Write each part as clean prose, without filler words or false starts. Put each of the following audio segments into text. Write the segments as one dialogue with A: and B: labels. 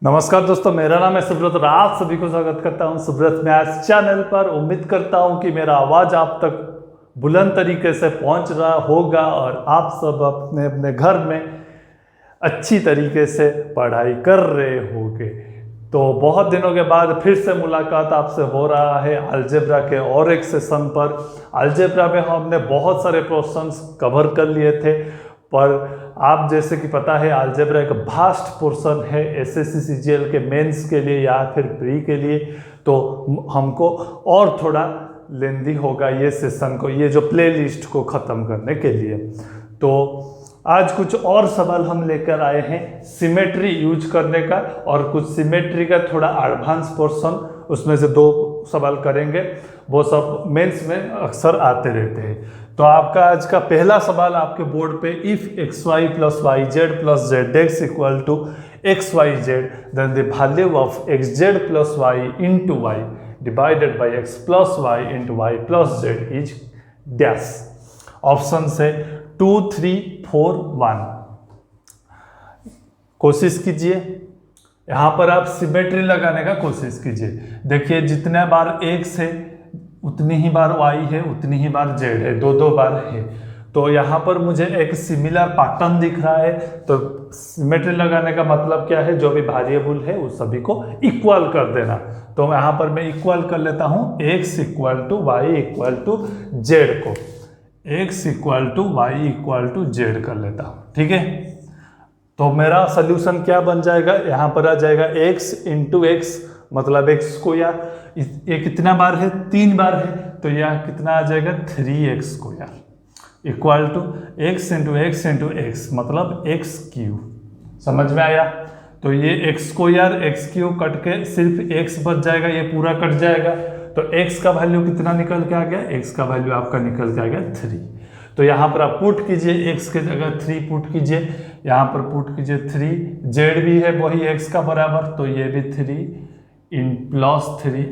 A: नमस्कार दोस्तों, मेरा नाम है सुब्रत और आप सभी को स्वागत करता हूं सुब्रत मैथ्स चैनल पर। उम्मीद करता हूं कि मेरा आवाज़ आप तक बुलंद तरीके से पहुंच रहा होगा और आप सब अपने अपने घर में अच्छी तरीके से पढ़ाई कर रहे होंगे। तो बहुत दिनों के बाद फिर से मुलाकात आपसे हो रहा है अलजेब्रा के और एक सेशन पर। अलजेब्रा में हमने बहुत सारे क्वेश्चंस कवर कर लिए थे, पर आप जैसे कि पता है अलजेब्रा एक वास्ट पोर्शन है एसएससी सीजीएल के मेंस के लिए या फिर प्री के लिए, तो हमको और थोड़ा लेंदी होगा ये सेशन को, ये जो प्लेलिस्ट को ख़त्म करने के लिए। तो आज कुछ और सवाल हम लेकर आए हैं सिमेट्री यूज करने का, और कुछ सिमेट्री का थोड़ा एडवांस पोर्शन, उसमें से 2 सवाल करेंगे। वो सब मेंस में अक्सर आते रहते हैं। तो आपका आज का पहला सवाल आपके बोर्ड पे, if X Y plus Y Z plus Z X equal to X Y Z then the value of X Z plus Y into Y divided by X plus Y into Y plus Z is dash. Option से 2, 3, 4, 1। कोशिश कीजिए, यहाँ पर आप symmetry लगाने का कोशिश कीजिए। देखिए जितने बार एक्स है उतनी ही बार वाई है, उतनी ही बार जेड है, 2-2 बार है। तो यहाँ पर मुझे एक सिमिलर पैटर्न दिख रहा है। तो सिमेट्री लगाने का मतलब क्या है, जो भी वेरिएबल है उस सभी को इक्वल कर देना। तो यहाँ पर मैं इक्वल कर लेता हूँ X equal to Y equal to Z को, X equal to Y equal to Z कर लेता हूँ। ठीक है, तो मेरा सोल्यूशन क्या बन जाएगा, यहाँ पर आ जाएगा एक्स इंटू एक्स मतलब एक्स स्क्वायर। ये कितना बार है, 3 बार है, तो यह कितना आ जाएगा 3x square equal to X into X मतलब एक्स क्यूब। समझ में आया? तो ये X square X cube cut के सिर्फ एक्स बच जाएगा, ये पूरा कट जाएगा। तो एक्स का वैल्यू कितना निकल के आ गया, एक्स का वैल्यू आपका निकल के आ गया 3। तो यहाँ पर आप पुट कीजिए, एक्स की जगह 3 पुट कीजिए, यहाँ पर पुट कीजिए 3। जेड भी है वही एक्स का बराबर, तो ये भी 3 plus 3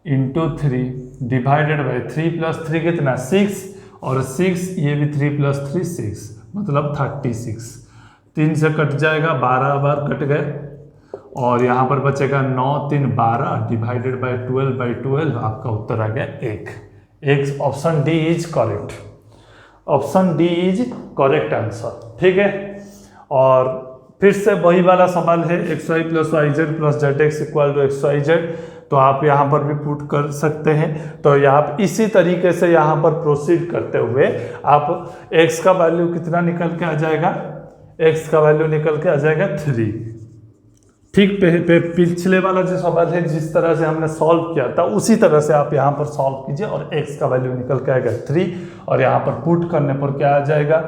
A: into 3 divided by 3 plus 3 कितना 6, और 6 ये भी 3 प्लस 3 6 मतलब 36। 3 से कट जाएगा, 12 बार कट गए, और यहाँ पर बचेगा 9 3 12 डिवाइडेड बाई 12/12। आपका उत्तर आ गया 1। Option D is correct. Option D is correct answer. ठीक है, और फिर से वही वाला सवाल है, X Y plus Y Z plus Z X equal to X Y Z. तो आप यहाँ पर भी पुट कर सकते हैं। तो यहाँ इसी तरीके से यहाँ पर प्रोसीड करते हुए आप x का वैल्यू कितना निकल के आ जाएगा, x का वैल्यू निकल के आ जाएगा 3। ठीक, पिछले वाला जो सवाल है जिस तरह से हमने सॉल्व किया था उसी तरह से आप यहाँ पर सॉल्व कीजिए, और x का वैल्यू निकल के आएगा 3, और यहाँ पर पुट करने पर क्या आ जाएगा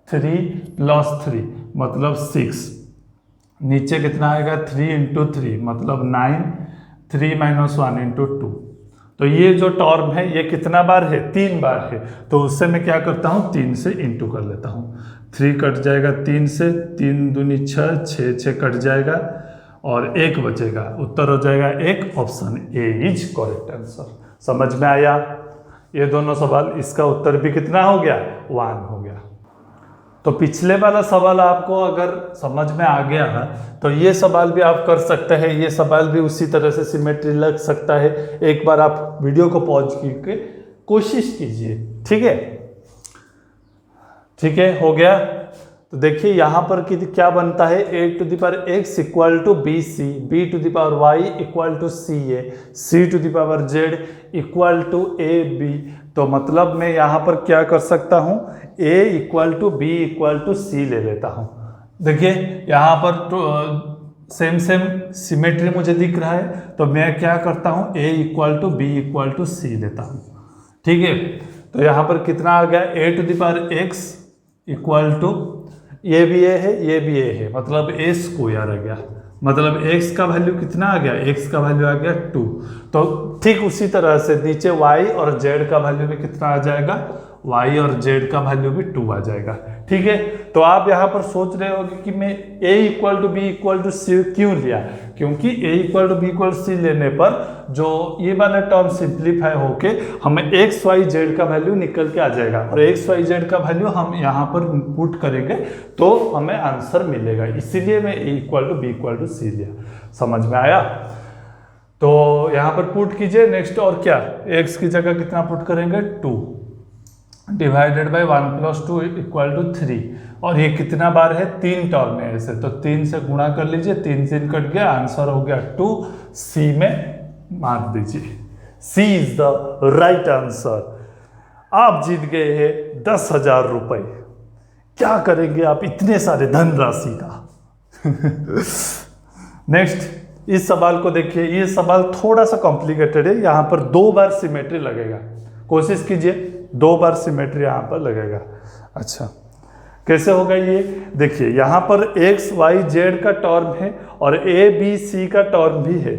A: 3 प्लस 3 मतलब 6। नीचे कितना आएगा 3 इंटू 3 मतलब 9, 3 माइनस 1 इंटू 2। तो ये जो टर्म है ये कितना बार है, 3 बार है। तो उससे मैं क्या करता हूँ 3 से इंटू कर लेता हूँ। 3 कट जाएगा 3 से, 3 दूनी 6, 6 कट जाएगा और 1 बचेगा। उत्तर हो जाएगा 1। Option A is correct answer. समझ में आया ये दोनों सवाल? इसका उत्तर भी कितना हो गया 1 हो गया। तो पिछले वाला सवाल आपको अगर समझ में आ गया है तो ये सवाल भी आप कर सकते हैं। ये सवाल भी उसी तरह से सिमेट्री लग सकता है। एक बार आप वीडियो को पॉज करके कोशिश कीजिए। ठीक है, ठीक है, हो गया। तो देखिए यहाँ पर क्या बनता है, a to the power x equal to B C, b to the power y equal to C A, c to the power z equal to A B. तो मतलब मैं यहाँ पर क्या कर सकता हूँ, a equal to B equal to C ले लेता हूँ। देखिए यहाँ पर तो सेम सिमेट्री मुझे दिख रहा है, तो मैं क्या करता हूँ a equal to B equal to C लेता हूँ। ठीक है, तो यहाँ पर कितना आ गया, a to the power x equal to, ये भी a है ये भी a है, मतलब a स्क्वायर आ गया। मतलब x का वैल्यू कितना आ गया, x का वैल्यू आ गया 2। तो ठीक उसी तरह से नीचे y और z का वैल्यू भी कितना आ जाएगा, y और z का वैल्यू भी 2 आ जाएगा। ठीक। ठीक है। तो आप यहाँ पर सोच रहे होंगे कि मैं a equal to B equal to C क्यों लिया, क्योंकि a equal to B equal C लेने पर जो ये वाला टर्म सिंप्लीफाई होके हमें एक्स वाई जेड का वैल्यू निकल के आ जाएगा, और एक्स वाई जेड का वैल्यू हम यहाँ पर पुट करेंगे तो हमें आंसर मिलेगा, इसीलिए मैं a equal to B equal to C लिया। समझ में आया? तो यहाँ पर पुट कीजिए नेक्स्ट, और क्या x की जगह कितना पुट करेंगे 2 divided by 1 plus 2 equal to 3, और ये कितना बार है 3 टर्म है ऐसे, तो 3 से गुणा कर लीजिए, 3 से कट गया, आंसर हो गया 2, सी में मार दीजिए, सी इज द राइट आंसर। आप जीत गए हैं 10,000 रुपए। क्या करेंगे आप इतने सारे धनराशि का? नेक्स्ट इस सवाल को देखिए, ये सवाल थोड़ा सा कॉम्प्लिकेटेड है, यहाँ पर 2 बार सिमेट्री लगेगा, कोशिश कीजिए 2 बार सिमेट्री यहाँ पर लगेगा। अच्छा कैसे होगा ये देखिए, यहाँ पर एक्स वाई जेड का टर्म है और ए बी सी का टर्म भी है,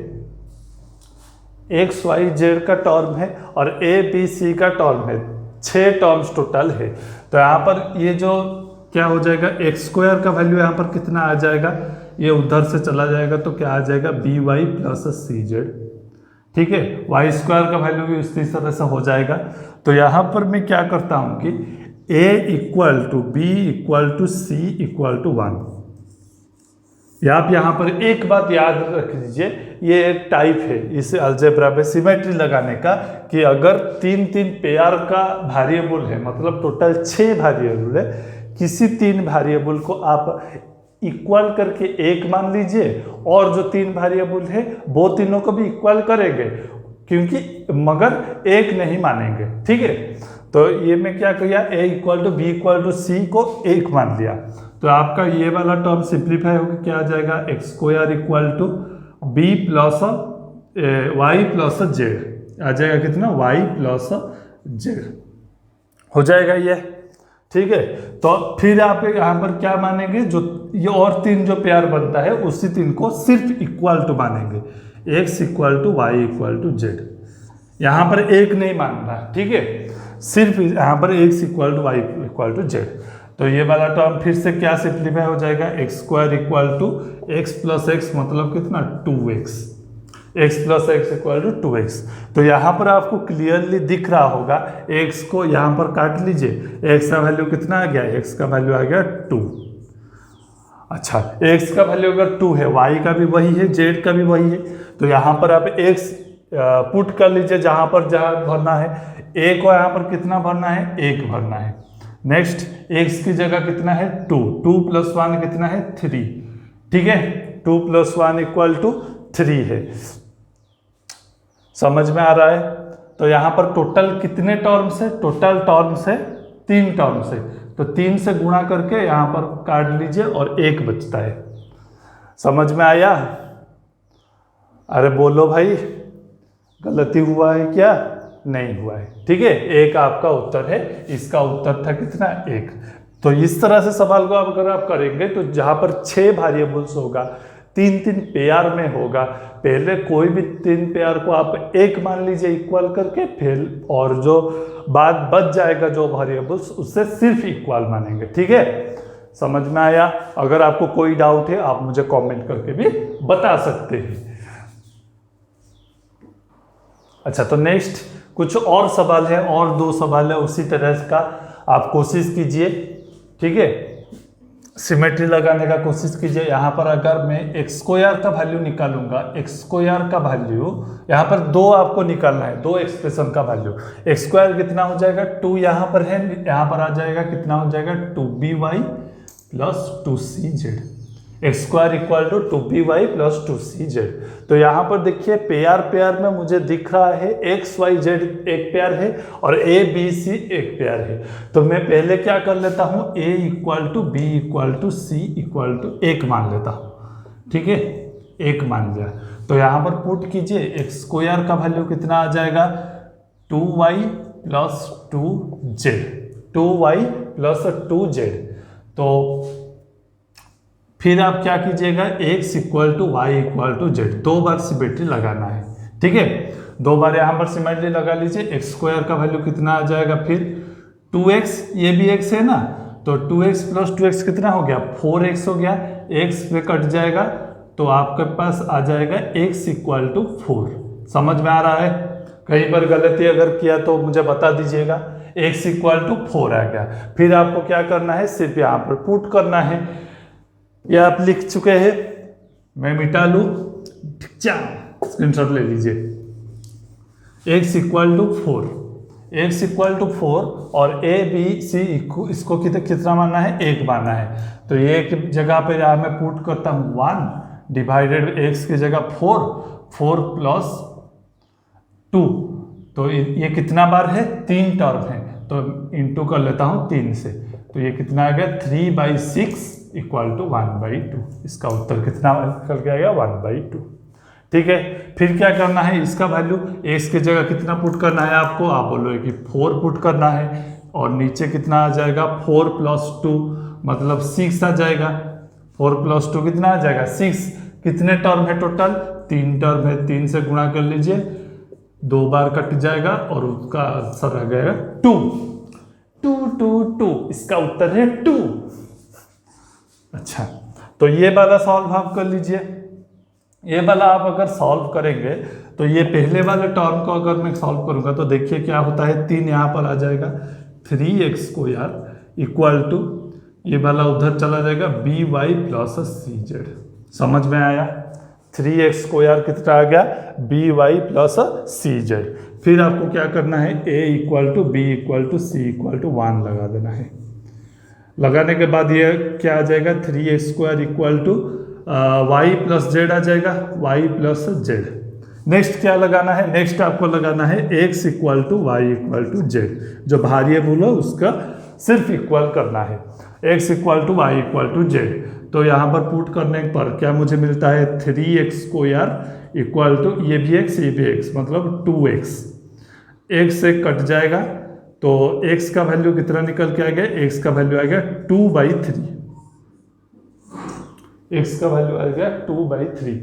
A: एक्स वाई जेड का टर्म है और ए बी सी का टर्म है, 6 टर्म्स टोटल है। तो यहाँ पर ये जो क्या हो जाएगा, एक्स स्क्वायर का वैल्यू यहाँ पर कितना आ जाएगा, ये उधर से चला जाएगा तो क्या आ जाएगा बी वाई प्लस सी जेड, ठीक है। वाई स्क्वायर का वैल्यू भी उसी तरह से हो जाएगा। तो यहाँ पर मैं क्या करता हूँ कि a equal to B equal to C equal to 1। आप यहाँ पर एक बात याद रख लीजिए, ये एक टाइप है इस अलजेब्रा पे सिमेट्री लगाने का, कि अगर 3 पेयर का वेरिएबल है, मतलब टोटल 6 वेरिएबल है, किसी 3 वेरिएबल को आप इक्वल करके 1 मान लीजिए, और जो 3 वेरिएबल है वो तीनों को भी इक्वल करेंगे, क्योंकि मगर 1 नहीं मानेंगे, ठीक है। तो ये मैं क्या किया, a equal to B equal to C को 1 मान लिया, तो आपका ये वाला टर्म सिंप्लीफाई होकर क्या आ जाएगा, X square equal to B plus Y plus Z आ जाएगा, कितना वाई प्लस जेड हो जाएगा ये, ठीक है। तो फिर आप यहाँ पर क्या मानेंगे, जो ये और 3 जो पेयर बनता है उसी 3 को सिर्फ इक्वल टू मानेंगे, X equal to Y equal to Z, यहाँ पर 1 नहीं मानना, ठीक है, सिर्फ यहाँ पर X equal to Y equal to Z. तो ये वाला टर्म फिर से क्या सिंप्लीफाई हो जाएगा, X square equal to X plus X, मतलब कितना 2x, X plus X equal to 2x। तो यहाँ पर आपको क्लियरली दिख रहा होगा, x को यहाँ पर काट लीजिए, x का वैल्यू कितना आ गया, x का वैल्यू आ गया 2। अच्छा x का वैल्यू अगर 2 है, y का भी वही है, z का भी वही है, तो यहाँ पर आप x पुट कर लीजिए जहाँ भरना है, a को यहाँ पर कितना भरना है, 1 भरना है। नेक्स्ट x की जगह कितना है 2, 2 प्लस 1 कितना है 3, ठीक है, 2 प्लस 1 इक्वल टू 3 है। समझ में आ रहा है? तो यहाँ पर टोटल कितने टर्म्स है, टोटल टर्म्स है 3 टर्म्स है, तो 3 से गुणा करके यहाँ पर काट लीजिए और 1 बचता है। समझ में आया? अरे बोलो भाई, गलती हुआ है क्या? नहीं हुआ है, ठीक है, 1 आपका उत्तर है, इसका उत्तर था कितना 1। तो इस तरह से सवाल को अगर आप करेंगे तो जहाँ पर 6 वेरिएबल्स होगा, 3 पेयर में होगा, पहले कोई भी 3 पेयर को आप 1 मान लीजिए इक्वल करके, फिर और जो बाद बच जाएगा जो वेरिएबल्स उससे सिर्फ इक्वल मानेंगे, ठीक है। समझ में आया? अगर आपको कोई डाउट है आप मुझे कमेंट करके भी बता सकते हैं। अच्छा तो नेक्स्ट कुछ और सवाल है, और 2 सवाल है उसी तरह का, आप कोशिश कीजिए, ठीक है, सिमेट्री लगाने का कोशिश कीजिए। यहाँ पर अगर मैं एक्स स्क्वायर का वैल्यू निकालूंगा, एक्स स्क्वायर का वैल्यू यहाँ पर 2 आपको निकालना है, 2 एक्सप्रेशन का वैल्यू, एक्स स्क्वायर कितना हो जाएगा 2 यहाँ पर है, यहाँ पर आ जाएगा कितना हो जाएगा 2by plus 2cz, X square equal to 2by plus 2cz। तो यहाँ पर देखिए पेयर में मुझे दिख रहा है एक्स वाई जेड एक पेयर है और ए बी सी एक पेयर है। तो मैं पहले क्या कर लेता हूँ, a equal to B equal to C equal to 1 मान लेता हूँ, ठीक है, 1 मान लिया। तो यहाँ पर पुट कीजिए, एक्स स्क्वायर का वैल्यू कितना आ जाएगा 2y plus 2z, 2y plus 2z। तो फिर आप क्या कीजिएगा, x equal to Y equal to Z, 2 बार सिमेट्री लगाना है, ठीक है, 2 बार यहाँ पर सिमेट्री लगा लीजिए। एक्स स्क्वायर का वैल्यू कितना आ जाएगा, फिर 2x, ये भी x है ना, तो 2x प्लस 2x कितना हो गया, 4x हो गया, x पे कट जाएगा तो आपके पास आ जाएगा x इक्वल टू 4। समझ में आ रहा है? कहीं पर गलती अगर किया तो मुझे बता दीजिएगा। x इक्वल टू 4 आ गया। फिर आपको क्या करना है, सिर्फ यहाँ पर पुट करना है। ये आप लिख चुके हैं, मैं मिटा लूँ, स्क्रीनशॉट ले लीजिए। x equal to 4, x equal to 4 और a b c इसको कितना मानना है, 1 मानना है। तो ये एक जगह पे यहाँ मैं पुट करता हूँ 1 डिवाइडेड x की जगह 4 प्लस 2, तो ये कितना बार है, 3 टर्म है, तो इंटू कर लेता हूँ 3 से, तो ये कितना आ गया 3/6 इक्वल टू 1/2। इसका उत्तर कितना निकल के आएगा, 1/2। ठीक है, फिर क्या करना है, इसका वैल्यू x की जगह कितना पुट करना है आपको, आप बोलोगे कि 4 पुट करना है, और नीचे कितना आ जाएगा 4 प्लस 2 मतलब 6 आ जाएगा। 4 प्लस 2 कितना आ जाएगा, 6। कितने टर्म है टोटल, 3 टर्म है, 3 से गुणा कर लीजिए, 2 बार कट जाएगा और उसका आंसर आ जाएगा 2। 2 2 2, इसका उत्तर है 2। अच्छा, तो ये वाला सॉल्व आप कर लीजिए। ये वाला आप अगर सॉल्व करेंगे तो ये पहले वाले टर्म को अगर मैं सॉल्व करूंगा तो देखिए क्या होता है, 3 यहाँ पर आ जाएगा, 3x² इक्वल टू ये वाला उधर चला जाएगा by प्लस cz। समझ में आया? 3x² कितना आ गया, by प्लस cz। फिर आपको क्या करना है, a equal to b equal to c equal to 1 लगा देना है। लगाने के बाद ये क्या आ जाएगा, 3x² equal to y plus z आ जाएगा, y प्लस z। नेक्स्ट क्या लगाना है, नेक्स्ट आपको लगाना है x equal to y equal to z। जो वेरिएबल है उसका सिर्फ इक्वल करना है, x equal to y equal to z। तो यहाँ पर पुट करने पर क्या मुझे मिलता है, 3x² इक्वल टू ये भी x मतलब 2x। x से कट जाएगा तो x का वैल्यू कितना निकल के आ गया, x का वैल्यू आ गया 2/3। x का वैल्यू आ गया 2/3।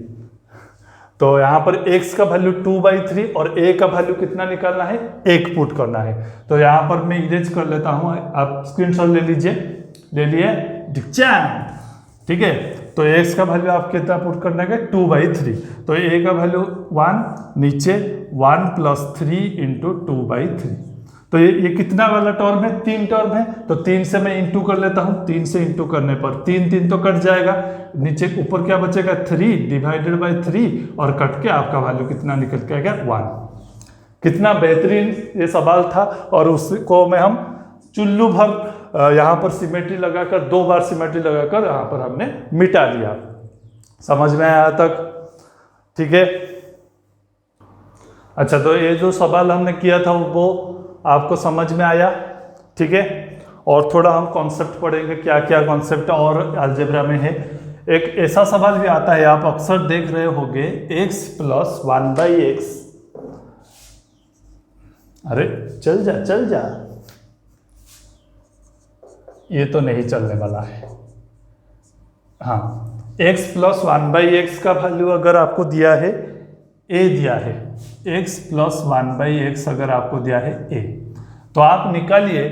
A: तो यहाँ पर x का वैल्यू 2/3 और a का वैल्यू कितना निकालना है, 1 पुट करना है। तो यहाँ पर मैं इरेज कर लेता हूँ, आप स्क्रीनशॉट ले लीजिए, ले लिए, ठीक है। तो x का वैल्यू आप कितना पुट करना है, 2/3। तो a का वैल्यू 1, नीचे 1 प्लस 3 इंटू 2/3। तो ये कितना वाला टर्म है, 3 टर्म है, तो 3 से मैं इंटू कर लेता हूँ। 3 से इंटू करने पर 3 तो कट जाएगा, नीचे ऊपर क्या बचेगा, 3 डिवाइडेड बाय 3 और कट के आपका वैल्यू कितना निकल के आएगा, 1। कितना बेहतरीन ये सवाल था, और उसको में हम चुल्लू भर यहाँ पर सिमेट्री लगाकर 2 बार सिमेट्री लगाकर यहाँ पर हमने मिटा दिया। समझ में आया तक? ठीक है। अच्छा, तो ये जो सवाल हमने किया था वो आपको समझ में आया? ठीक है। और थोड़ा हम कॉन्सेप्ट पढ़ेंगे, क्या क्या कॉन्सेप्ट और अलजेब्रा में है। एक ऐसा सवाल भी आता है, आप अक्सर देख रहे होंगे, x प्लस 1/x। अरे चल जा, ये तो नहीं चलने वाला है। हाँ, x प्लस 1/x का वैल्यू अगर आपको दिया है, a दिया है, x प्लस 1/x अगर आपको दिया है a, तो आप निकालिए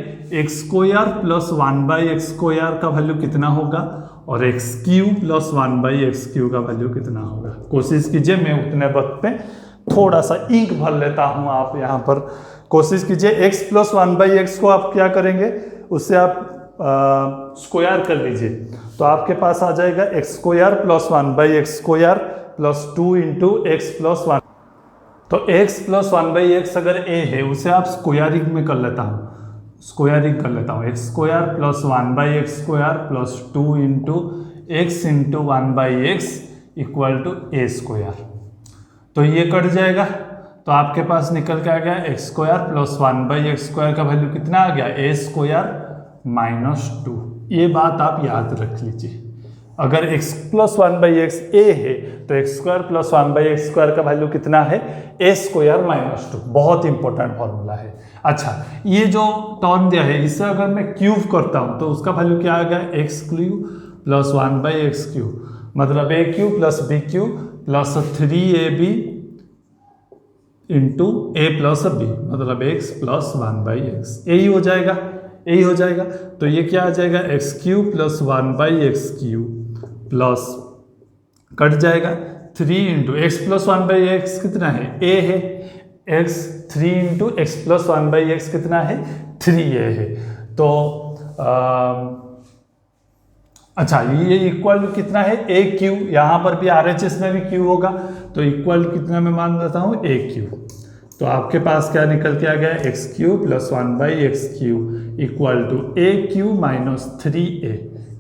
A: x² प्लस 1/x² का वैल्यू कितना होगा और x³ प्लस 1/x³ का वैल्यू कितना होगा। कोशिश कीजिए, मैं उतने वक्त पे थोड़ा सा इंक भर लेता हूँ। आप यहाँ पर कोशिश कीजिए, x प्लस 1/x को आप क्या करेंगे, उससे आप स्क्वायर कर लीजिए, तो आपके पास आ जाएगा x² plus 1/x² plus 2 into x plus 1। तो x प्लस 1/x अगर a है, उसे आप स्क्वायरिंग में कर लेता हूँ, स्क्वायरिंग कर लेता हूँ, x² plus 1/x² plus 2 into x into 1/x equal to a²। तो ये कट जाएगा, तो आपके पास निकल के आ गया x² प्लस 1/x² का वैल्यू कितना आ गया, a² माइनस 2। ये बात आप याद रख लीजिए। अगर x प्लस 1/x a है तो x² प्लस 1/x² का वैल्यू कितना है, a² माइनस 2। बहुत इंपॉर्टेंट फॉर्मूला है। अच्छा, ये जो टर्म दिया है, इसे अगर मैं क्यूब करता हूं तो उसका वैल्यू क्या आ गया, x³ प्लस 1/x³ मतलब a³ plus b³ plus 3ab into a plus b मतलब x प्लस 1/x। यही हो जाएगा, यही हो जाएगा। तो ये क्या आ जाएगा, x cube plus 1/x³ plus cut जाएगा 3 इंटू एक्स प्लस 1/x कितना है, ए है, x 3 into x plus 1/x कितना है, 3a है। तो अच्छा ये इक्वल कितना है, ए क्यू, यहाँ पर भी RHS में भी क्यू होगा, तो इक्वल कितना मैं मान लेता हूँ, ए क्यू। तो आपके पास क्या निकल के आ गया, x³ plus 1/x³ equal to AQ minus 3a।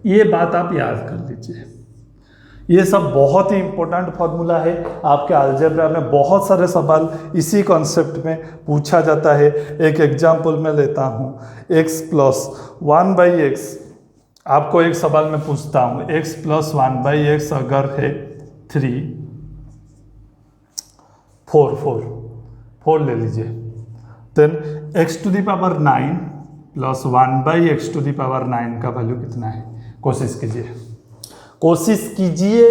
A: ये बात आप याद कर लीजिए। ये सब बहुत ही इंपॉर्टेंट फॉर्मूला है, आपके अलजेब्रा में बहुत सारे सवाल इसी कॉन्सेप्ट में पूछा जाता है। एक एग्जाम्पल मैं लेता हूँ, x प्लस 1/x, आपको एक सवाल में पूछता हूँ, x प्लस 1/x अगर है 3, 4 ले लीजिए, then x to the power 9 प्लस 1/x⁹ का वैल्यू कितना है, कोशिश कीजिए।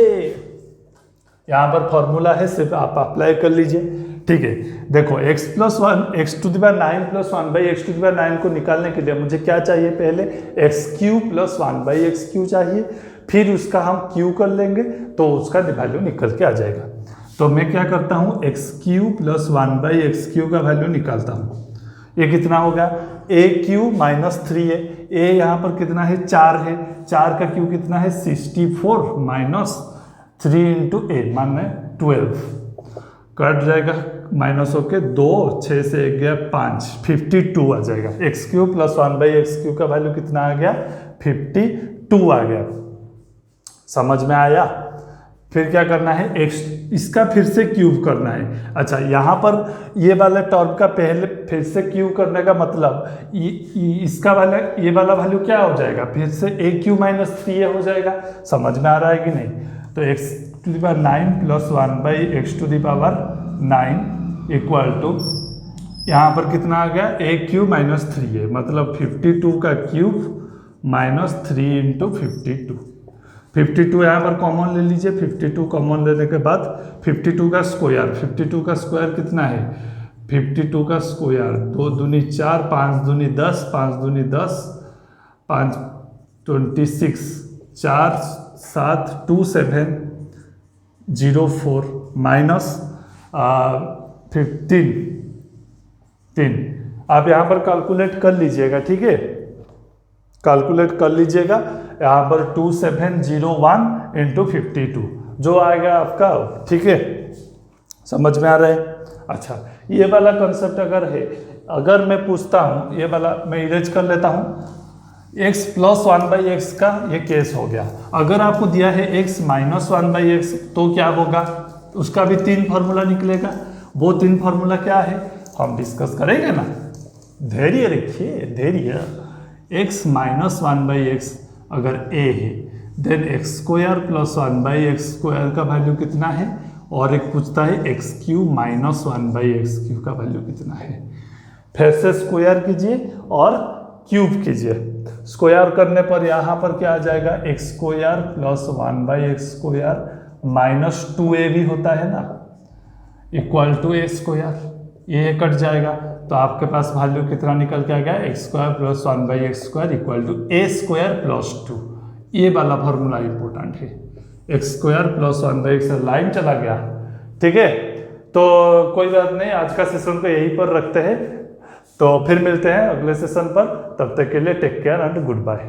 A: यहाँ पर फॉर्मूला है, सिर्फ आप अप्लाई कर लीजिए, ठीक है। देखो x plus 1/x⁹ plus 1/x⁹ को निकालने के लिए मुझे क्या चाहिए, पहले x³ प्लस 1/x³ चाहिए, फिर उसका हम q कर लेंगे तो उसका वैल्यू निकल के आ जाएगा। तो मैं क्या करता हूँ, x³ प्लस 1/x³ का वैल्यू निकालता हूँ। ये कितना होगा, AQ माइनस 3a, a यहाँ पर कितना है, 4 है, 4 का क्यू कितना है, 64 माइनस 3 इंटू a मान 12, कट जाएगा माइनस होके 2, 6 से 1 गया 5, 52 आ जाएगा। x³ प्लस 1/x³ का वैल्यू कितना आ गया, 52 आ गया। समझ में आया। फिर क्या करना है, x इसका फिर से क्यूब करना है। अच्छा यहाँ पर ये वाला टर्म का पहले फिर से क्यूब करने का मतलब इसका वाला ये वाला वैल्यू क्या हो जाएगा, फिर से AQ माइनस 3a हो जाएगा। समझ में आ रहा है कि नहीं। तो x⁹ plus 1/x⁹ equal to यहाँ पर कितना आ गया, AQ माइनस 3a, मतलब 52 का क्यूब माइनस 3 इंटू 52। 52 यहाँ पर कॉमन ले लीजिए, 52 कॉमन लेने के बाद 52 का स्क्वायर, 52 का स्क्वायर कितना है, 52 का स्क्वायर 2 दूनी 4, 5 दूनी 10, 5 दूनी 10, 5 26, 4 7 2 7 0 4 माइनस 15 3। आप यहाँ पर कैलकुलेट कर लीजिएगा, ठीक है, कैलकुलेट कर लीजिएगा। यहाँ पर 2701 इंटू 52 जो आएगा आपका, ठीक है, समझ में आ रहा है। अच्छा ये वाला कंसेप्ट अगर है, अगर मैं पूछता हूँ, ये वाला मैं इरेज कर लेता हूँ, x प्लस 1/x का ये केस हो गया। अगर आपको दिया है x माइनस 1/x तो क्या होगा, उसका भी 3 फार्मूला निकलेगा। वो 3 फार्मूला क्या है हम डिस्कस करेंगे ना, धैर्य रखिए, धैर्य। x माइनस 1/x अगर a है, देन x² प्लस 1/x² का वैल्यू कितना है, और एक पूछता है x³ माइनस 1/x³ का वैल्यू कितना है। फिर से स्क्वायर कीजिए और क्यूब कीजिए। स्क्वायर करने पर यहाँ पर क्या आ जाएगा, x² plus 1/x² minus 2a भी होता है ना, इक्वल टू a², ये कट जाएगा तो आपके पास वैल्यू कितना निकल के आ गया, x² plus 1/x² equal to a² plus 2। ये वाला फॉर्मूला इंपॉर्टेंट है, x² प्लस 1/x लाइन चला गया, ठीक है। तो कोई बात नहीं, आज का सेशन को यहीं पर रखते हैं, तो फिर मिलते हैं अगले सेशन पर। तब तक के लिए take care and good bye.